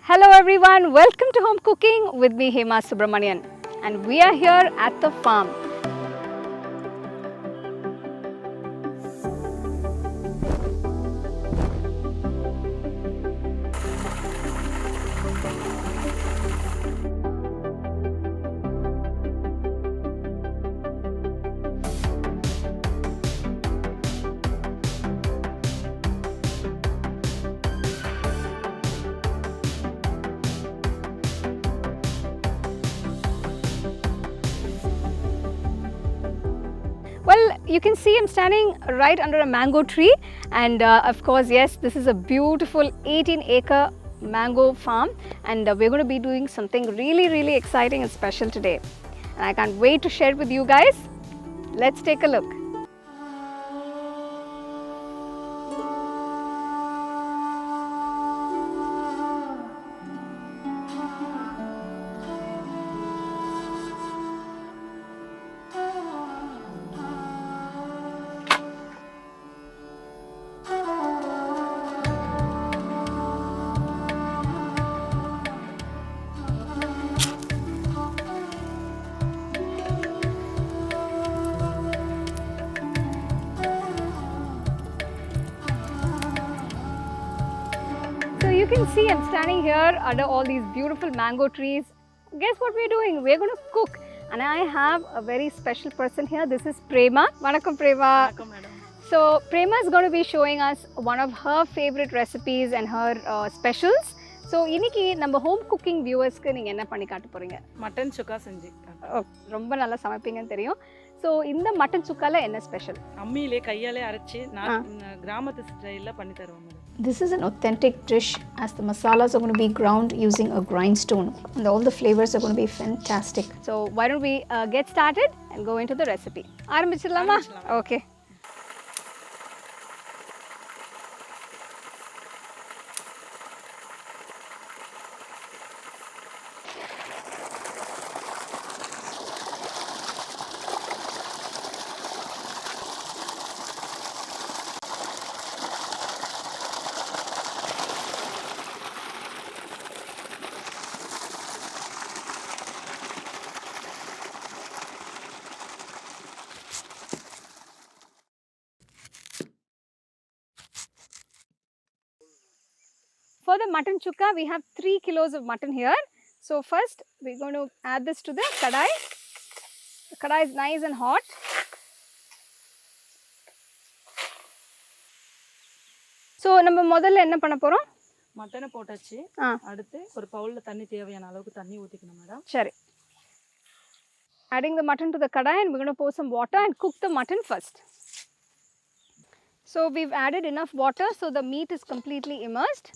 Hello everyone, welcome to Home Cooking with me Hema Subramanian, and we are here at the farm. Well, you can see I'm standing right under a mango tree, and of course, yes, this is a beautiful 18-acre mango farm, and we're going to be doing something really exciting and special today. And I can't wait to share it with you guys. Let's take a look. So you can see I'm standing here under all these beautiful mango trees. Guess what we're doing? We're going to cook. And I have a very special person here. This is Prema. Vanakkam Prema. Welcome, madam. So Prema is going to be showing us one of her favorite recipes and her specials. So இன்னைக்கு நம்ம home cooking viewers-க்கு நீங்க என்ன பண்ணி காட்ட போறீங்க? Mutton Sukka செஞ்சு ரொம்ப நல்லா சமைப்பீங்கன்னு தெரியும். So இந்த மட்டன் சுக்கால என்ன ஸ்பெஷல்? அம்மியிலே கையாலே அரைச்சு கிராமத்து ஸ்டைல்ல பண்ணி தருவோம் madam. This is an authentic dish as the masalas are going to be ground using a grindstone and all the flavors are going to be fantastic. So why don't we get started and go into the recipe. ஆரம்பிச்சிடலாமா? Okay. For the mutton chukka, we have 3 kilos of mutton here. So first, we're going to add this to the kadai. The kadai is nice and hot. So, நம்ம முதல்ல என்ன பண்ண போறோம்? மட்டனை போட்டாச்சு. அடுத்து ஒரு பவுல்ல தண்ணி தேவையான அளவுக்கு தண்ணி ஊத்திக்கணும் மேடம். சரி. Adding the mutton to the kadai, and we're going to pour some water and cook the mutton first. So, we've added enough water so the meat is completely immersed.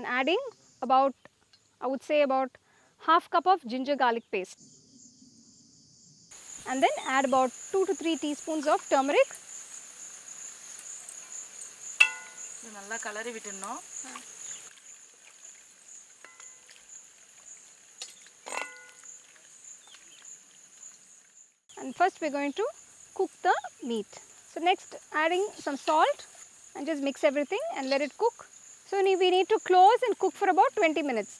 And adding about, I would say about half cup of ginger garlic paste. And then add about 2 to 3 teaspoons of turmeric. இது நல்லா கலரி விட்டுறணும். And first we're going to cook the meat. So next adding some salt and just mix everything and let it cook. So we need to close and cook for about 20 minutes.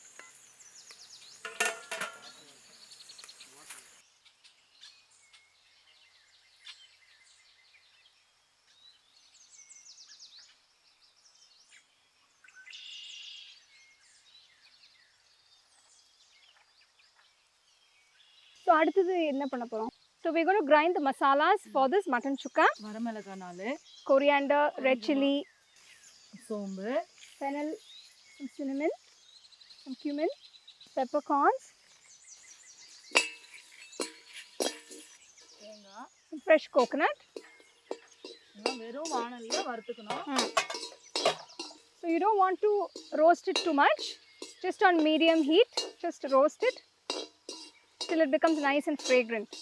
So அடுத்தது என்ன பண்ண போறோம்? So we're going to grind the masalas for this mutton chukka. வரமிளகாய் 4, coriander, red chilli, சோம்பு, fennel, some cinnamon, some cumin, peppercorns, some fresh coconut. So you don't want to roast it too much, just on medium heat, just roast it till it becomes nice and fragrant.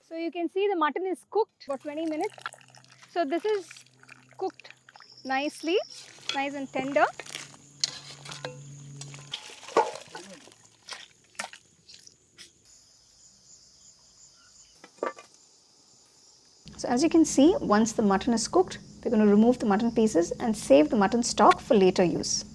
So you can see the mutton is cooked for 20 minutes. So this is cooked nicely, nice and tender. So as you can see, once the mutton is cooked, we're going to remove the mutton pieces and save the mutton stock for later use.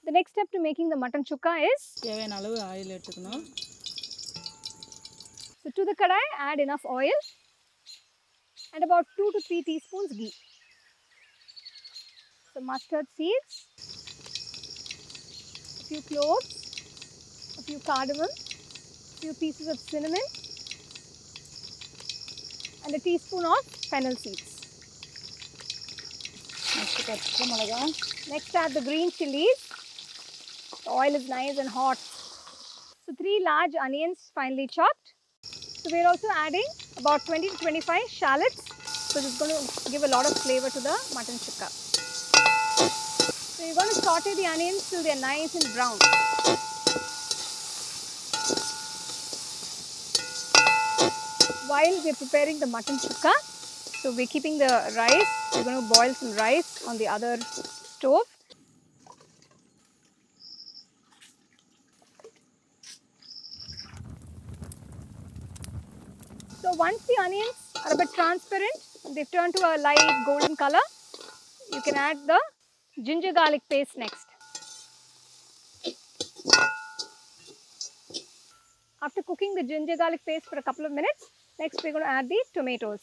The next step to making the mutton sukka is, so to the kadai add enough oil and about 2 to 3 teaspoons ghee. Some mustard seeds, a few cloves, a few cardamom, a few pieces of cinnamon and a teaspoon of fennel seeds. Next add the green chilies. The oil is nice and hot. So 3 large onions finely chopped. So we're also adding about 20 to 25 shallots. So this is going to give a lot of flavor to the mutton sukka. So you're going to saute the onions till they're nice and brown. While we're preparing the mutton sukka, so we're keeping the rice. We're going to boil some rice on the other stove. So once the onions are a bit transparent, they've turned to a light golden color, you can add the ginger garlic paste next. After cooking the ginger garlic paste for a couple of minutes, next we're going to add the tomatoes.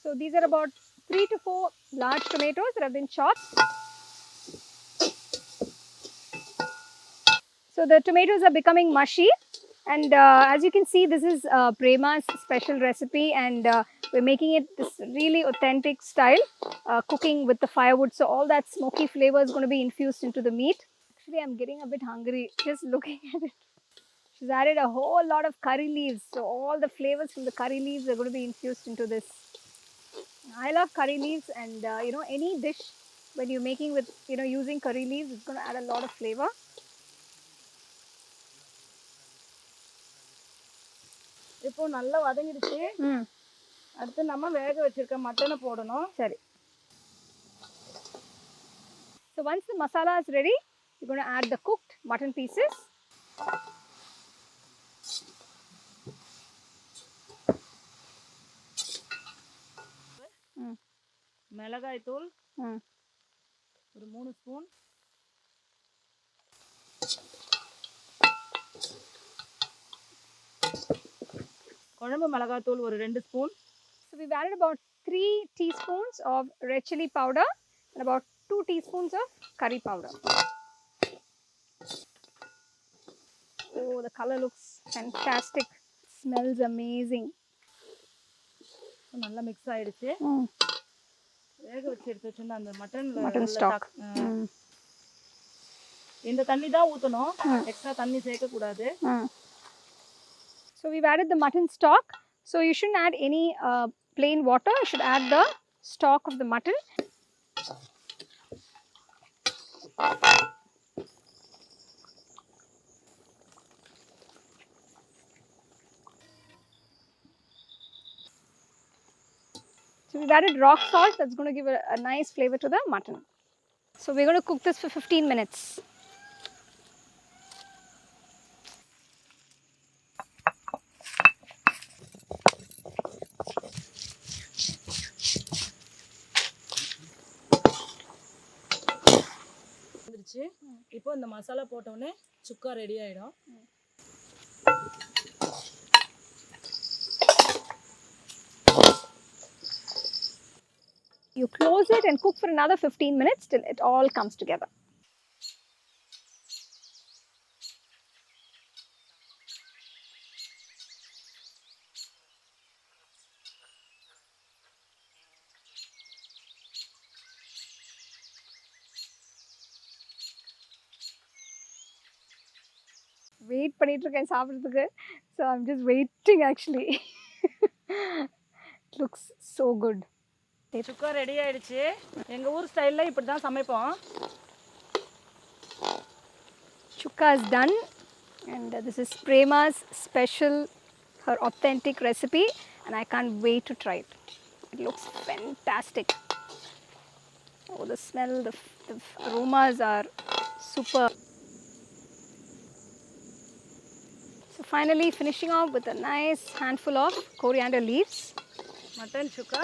So these are about 3 to 4 large tomatoes that have been chopped. So the tomatoes are becoming mushy, and as you can see, this is Prema's special recipe, and we're making it this really authentic style, cooking with the firewood. So all that smoky flavor is going to be infused into the meat. Actually, I'm getting a bit hungry just looking at it. She's added a whole lot of curry leaves, so all the flavors from the curry leaves are going to be infused into this. I love curry leaves, and any dish when you're making with using curry leaves, it's going to add a lot of flavor. இப்போ நல்லா வதங்கிடுச்சு. அடுத்து நம்ம வேக வச்சிருக்க மட்டனை போடணும். சரி. So once the masala is ready, you're going to add the cooked mutton pieces. மிளகாய் தூள் ம் ஒரு 3 ஸ்பூன், குழம்பு மிளகாய் தூள் ஒரு 2 spoon. So we've added about 3 teaspoons of red chili powder and about 2 teaspoons of curry powder. Oh, the color looks fantastic. Smells amazing. நல்லா mix ஆயிடுச்சு. வேக வச்சு எடுத்து வச்சிருந்த அந்த mutton stock. இந்த தண்ணி தான் ஊத்தணும், எக்ஸ்ட்ரா தண்ணி சேர்க்க கூடாது. So we've added the mutton stock. So you shouldn't add any plain water. You should add the stock of the mutton. So we've added rock salt. That's going to give a nice flavor to the mutton. So we're going to cook this for 15 minutes. இப்போ இந்த மசாலா போட்டோனே சுக்கா ready ஆயிடும். You close it and cook for another 15 minutes till it all comes together. Wait பண்ணிட்டு இருக்கேன் சாப்பிடுறதுக்கு. So I'm just waiting actually. It looks so good. Chukka ready ஆயிடுச்சு. எங்க ஊர் ஸ்டைல்ல இப்படி தான் சமைப்போம். Chukka is done and this is Prema's special, her authentic recipe, and I can't wait to try it. It looks fantastic. Oh, the smell, the aromas are super. So finally finishing off with a nice handful of coriander leaves. Mutton sukka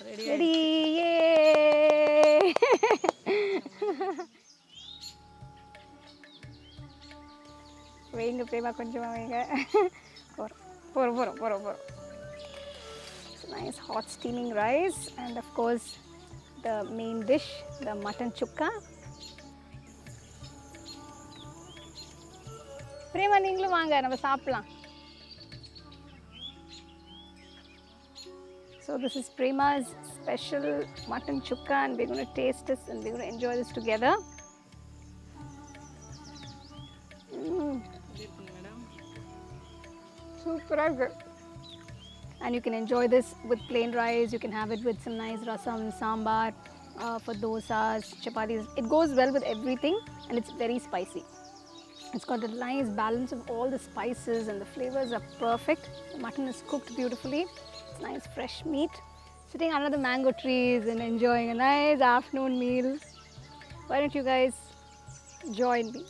ready. Ready! Yay! வைங்க பிரேமா கொஞ்சமாக வைங்க. போகிறோம். Nice hot steaming rice and of course the main dish, the mutton sukka. Prema நீங்களும் வாங்க நம்ம சாப்பிடலாம். So this is Prema's special mutton sukka and we're going to taste this and we're going to enjoy this together. Super good. And you can enjoy this with plain rice. You can have it with some nice rasam, sambar, for dosas, chapatis. It goes well with everything and it's very spicy. It's got a nice balance of all the spices and the flavors are perfect. The mutton is cooked beautifully. It's nice fresh meat. Sitting under the mango trees and enjoying a nice afternoon meal. Why don't you guys join me?